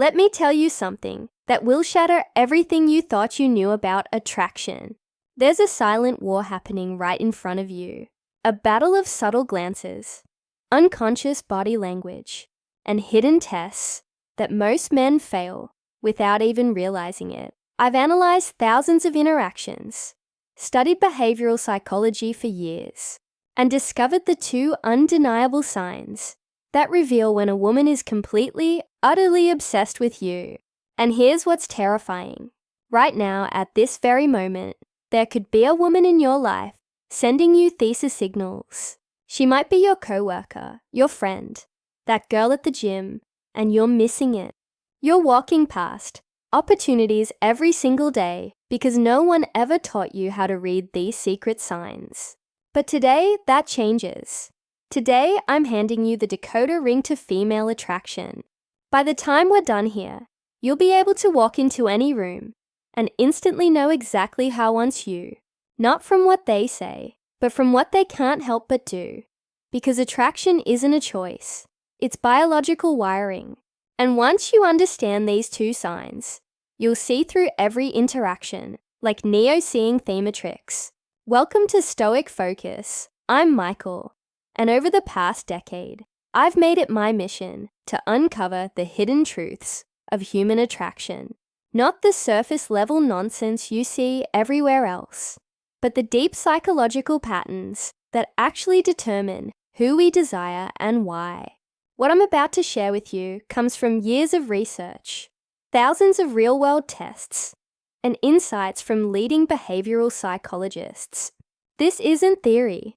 Let me tell you something that will shatter everything you thought you knew about attraction. There's a silent war happening right in front of you. A battle of subtle glances, unconscious body language, and hidden tests that most men fail without even realizing it. I've analyzed thousands of interactions, studied behavioral psychology for years, and discovered the two undeniable signs that reveal when a woman is completely, utterly obsessed with you. And here's what's terrifying. Right now, at this very moment, there could be a woman in your life sending you thesis signals. She might be your coworker, your friend, that girl at the gym, and you're missing it. You're walking past opportunities every single day because no one ever taught you how to read these secret signs. But today, that changes. Today, I'm handing you the decoder ring to female attraction. By the time we're done here, you'll be able to walk into any room and instantly know exactly how wants you, not from what they say, but from what they can't help but do. Because attraction isn't a choice, it's biological wiring. And once you understand these two signs, you'll see through every interaction, like Neo seeing Thematrix. Welcome to Stoic Focus. I'm Michael, and over the past decade, I've made it my mission to uncover the hidden truths of human attraction. Not the surface-level nonsense you see everywhere else, but the deep psychological patterns that actually determine who we desire and why. What I'm about to share with you comes from years of research, thousands of real-world tests, and insights from leading behavioral psychologists. This isn't theory.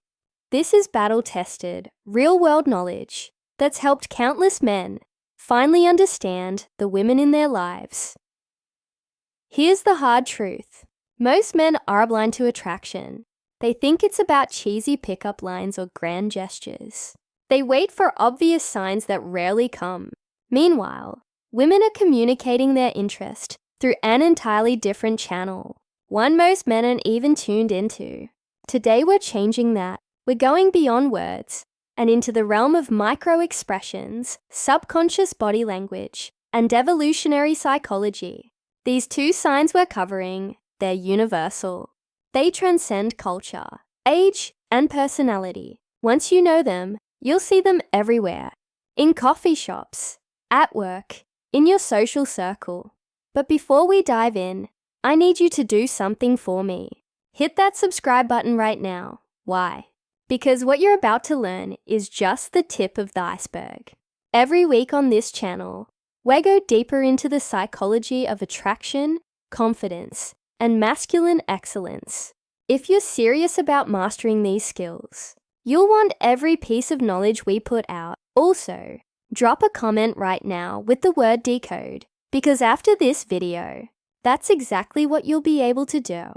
This is battle-tested, real-world knowledge that's helped countless men finally understand the women in their lives. Here's the hard truth. Most men are blind to attraction. They think it's about cheesy pickup lines or grand gestures. They wait for obvious signs that rarely come. Meanwhile, women are communicating their interest through an entirely different channel, one most men aren't even tuned into. Today we're changing that. We're going beyond words and into the realm of micro-expressions, subconscious body language, and evolutionary psychology. These two signs we're covering, they're universal. They transcend culture, age, and personality. Once you know them, you'll see them everywhere. In coffee shops, at work, in your social circle. But before we dive in, I need you to do something for me. Hit that subscribe button right now. Why? Because what you're about to learn is just the tip of the iceberg. Every week on this channel, we go deeper into the psychology of attraction, confidence, and masculine excellence. If you're serious about mastering these skills, you'll want every piece of knowledge we put out. Also, drop a comment right now with the word decode, because after this video, that's exactly what you'll be able to do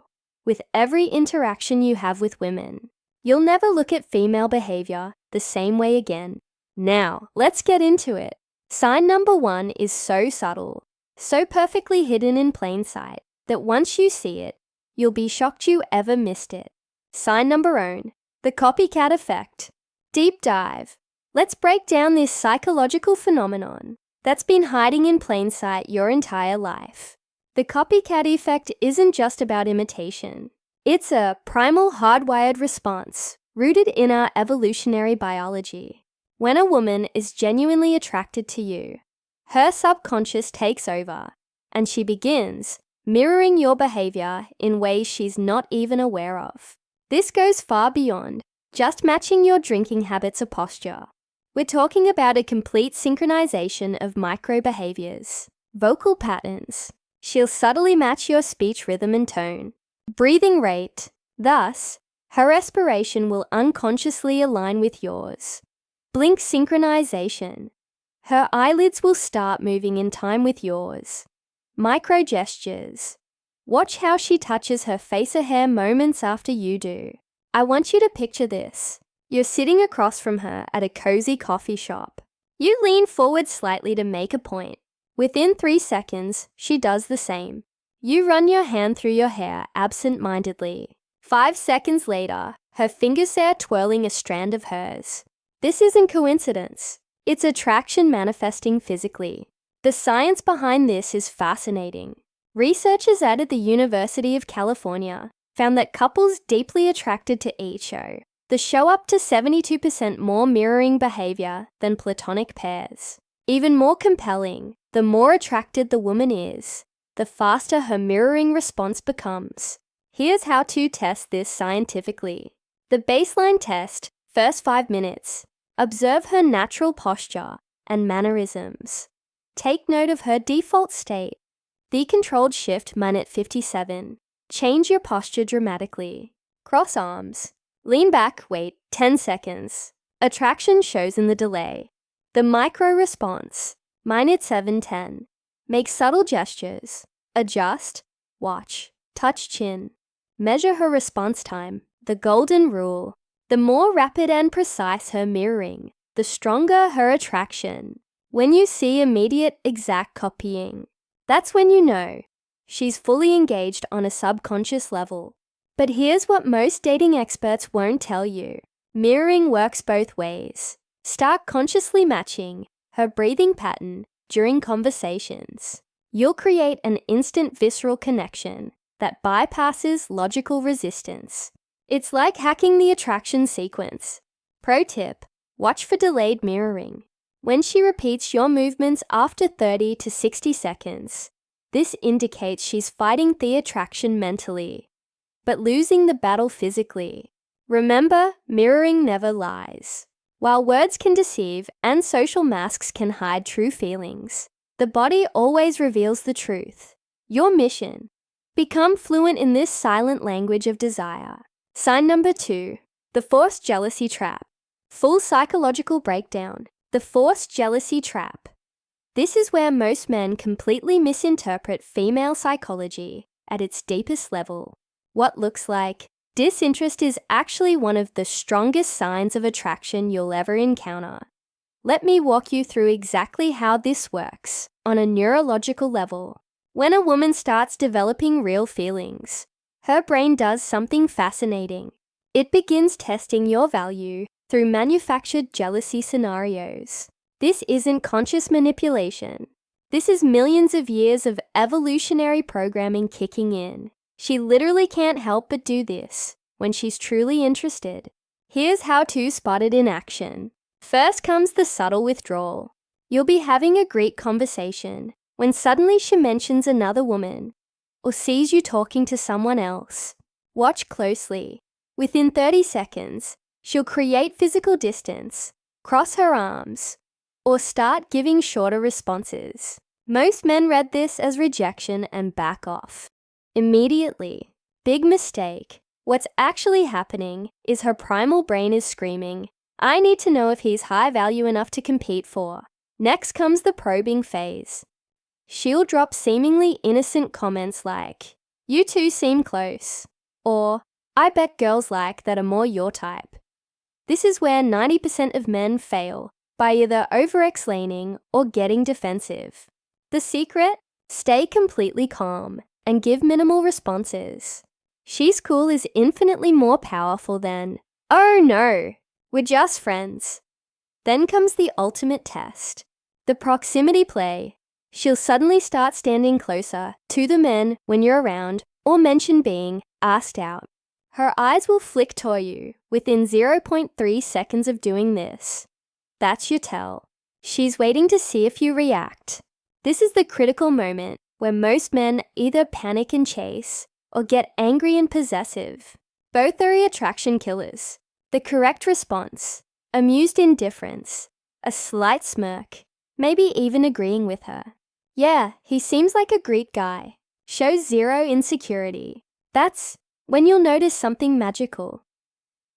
with every interaction you have with women. You'll never look at female behavior the same way again. Now, let's get into it. Sign number 1 is so subtle, so perfectly hidden in plain sight, that once you see it, you'll be shocked you ever missed it. Sign number 1, the copycat effect. Deep dive. Let's break down this psychological phenomenon that's been hiding in plain sight your entire life. The copycat effect isn't just about imitation. It's a primal hardwired response rooted in our evolutionary biology. When a woman is genuinely attracted to you, her subconscious takes over, and she begins mirroring your behavior in ways she's not even aware of. This goes far beyond just matching your drinking habits or posture. We're talking about a complete synchronization of micro behaviors, vocal patterns. She'll subtly match your speech rhythm and tone, breathing rate. Thus, her respiration will unconsciously align with yours. Blink synchronization. Her eyelids will start moving in time with yours. Micro gestures. Watch how she touches her face or hair moments after you do. I want you to picture this. You're sitting across from her at a cozy coffee shop. You lean forward slightly to make a point. Within 3 seconds, she does the same. You run your hand through your hair absent-mindedly. 5 seconds later, her fingers are twirling a strand of hers. This isn't coincidence. It's attraction manifesting physically. The science behind this is fascinating. Researchers at the University of California found that couples deeply attracted to each show up to 72% more mirroring behavior than platonic pairs. Even more compelling, the more attracted the woman is, the faster her mirroring response becomes. Here's how to test this scientifically. The baseline test, first 5 minutes. Observe her natural posture and mannerisms. Take note of her default state. The controlled shift minute 57. Change your posture dramatically. Cross arms. Lean back, wait 10 seconds. Attraction shows in the delay. The micro response, minute 7:10. Make subtle gestures. Adjust, watch, touch chin. Measure her response time, the golden rule. The more rapid and precise her mirroring, the stronger her attraction. When you see immediate exact copying, that's when you know she's fully engaged on a subconscious level. But here's what most dating experts won't tell you. Mirroring works both ways. Start consciously matching her breathing pattern during conversations. You'll create an instant visceral connection that bypasses logical resistance. It's like hacking the attraction sequence. Pro tip, watch for delayed mirroring. When she repeats your movements after 30 to 60 seconds, this indicates she's fighting the attraction mentally, but losing the battle physically. Remember, mirroring never lies. While words can deceive and social masks can hide true feelings, the body always reveals the truth. Your mission: become fluent in this silent language of desire. Sign number 2, the forced jealousy trap. Full psychological breakdown. The forced jealousy trap. This is where most men completely misinterpret female psychology at its deepest level. What looks like disinterest is actually one of the strongest signs of attraction you'll ever encounter. Let me walk you through exactly how this works on a neurological level. When a woman starts developing real feelings, her brain does something fascinating. It begins testing your value through manufactured jealousy scenarios. This isn't conscious manipulation. This is millions of years of evolutionary programming kicking in. She literally can't help but do this when she's truly interested. Here's how to spot it in action. First comes the subtle withdrawal. You'll be having a great conversation when suddenly she mentions another woman or sees you talking to someone else. Watch closely. Within 30 seconds, she'll create physical distance, cross her arms, or start giving shorter responses. Most men read this as rejection and back off immediately. Big mistake. What's actually happening is her primal brain is screaming, "I need to know if he's high value enough to compete for." Next comes the probing phase. She'll drop seemingly innocent comments like, "You two seem close," or "I bet girls like that are more your type." This is where 90% of men fail by either over-explaining or getting defensive. The secret? Stay completely calm and give minimal responses. "She's cool" is infinitely more powerful than, "Oh no, we're just friends." Then comes the ultimate test, the proximity play. She'll suddenly start standing closer to the men when you're around or mention being asked out. Her eyes will flick toward you within 0.3 seconds of doing this. That's your tell. She's waiting to see if you react. This is the critical moment where most men either panic and chase or get angry and possessive. Both are attraction killers. The correct response: amused indifference, a slight smirk, maybe even agreeing with her. "Yeah, he seems like a great guy." Shows zero insecurity. That's when you'll notice something magical.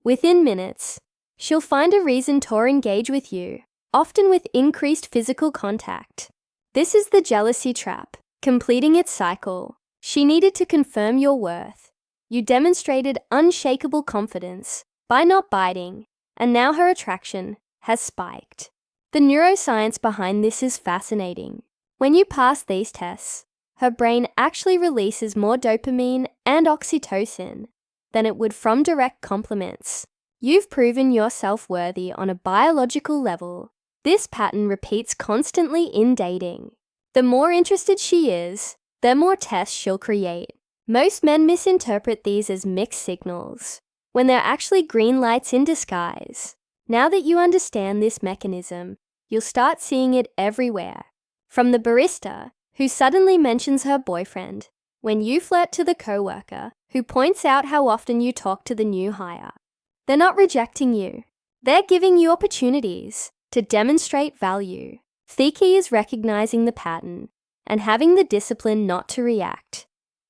Within minutes, she'll find a reason to engage with you, often with increased physical contact. This is the jealousy trap, completing its cycle. She needed to confirm your worth. You demonstrated unshakable confidence by not biting, and now her attraction has spiked. The neuroscience behind this is fascinating. When you pass these tests, her brain actually releases more dopamine and oxytocin than it would from direct compliments. You've proven yourself worthy on a biological level. This pattern repeats constantly in dating. The more interested she is, the more tests she'll create. Most men misinterpret these as mixed signals, when they're actually green lights in disguise. Now that you understand this mechanism, you'll start seeing it everywhere. From the barista, who suddenly mentions her boyfriend, when you flirt to the coworker, who points out how often you talk to the new hire. They're not rejecting you. They're giving you opportunities to demonstrate value. The key is recognizing the pattern and having the discipline not to react.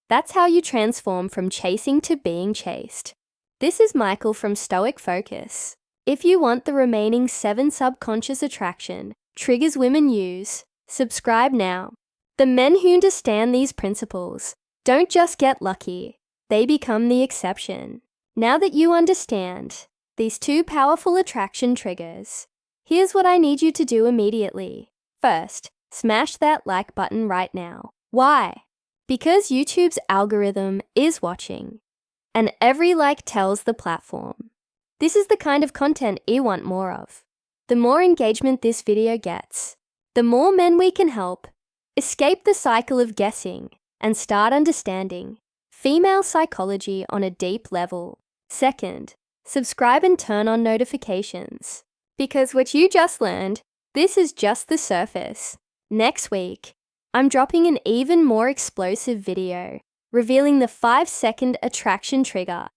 That's how you transform from chasing to being chased. This is Michael from Stoic Focus. If you want the remaining 7 subconscious attraction triggers women use, subscribe now. The men who understand these principles don't just get lucky, they become the exception. Now that you understand these 2 powerful attraction triggers, here's what I need you to do immediately. First, smash that like button right now. Why? Because YouTube's algorithm is watching, and every like tells the platform. This is the kind of content you want more of. The more engagement this video gets, the more men we can help escape the cycle of guessing and start understanding female psychology on a deep level. Second, subscribe and turn on notifications. Because what you just learned, this is just the surface. Next week, I'm dropping an even more explosive video revealing the 5-second attraction trigger,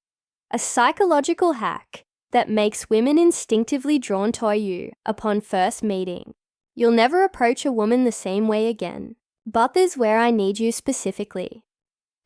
a psychological hack that makes women instinctively drawn to you upon first meeting. You'll never approach a woman the same way again. But there's where I need you specifically.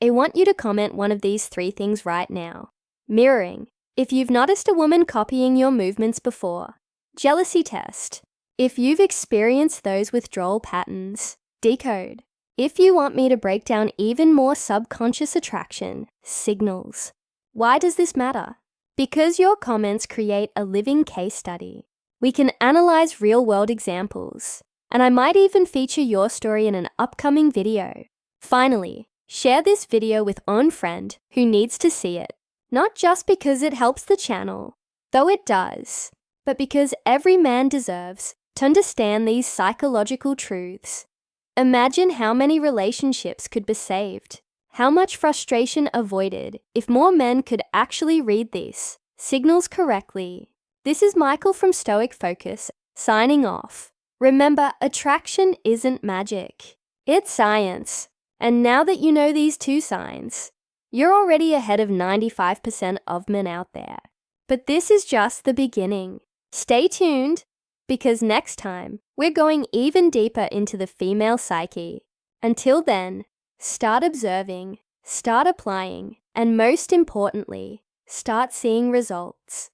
I want you to comment one of these 3 things right now. Mirroring, if you've noticed a woman copying your movements before. Jealousy test, if you've experienced those withdrawal patterns. Decode, if you want me to break down even more subconscious attraction signals. Why does this matter? Because your comments create a living case study. We can analyze real-world examples, and I might even feature your story in an upcoming video. Finally, share this video with one friend who needs to see it. Not just because it helps the channel, though it does, but because every man deserves to understand these psychological truths. Imagine how many relationships could be saved, how much frustration avoided if more men could actually read these signals correctly. This is Michael from Stoic Focus, signing off. Remember, attraction isn't magic. It's science. And now that you know these 2 signs, you're already ahead of 95% of men out there. But this is just the beginning. Stay tuned, because next time, we're going even deeper into the female psyche. Until then, start observing, start applying, and most importantly, start seeing results.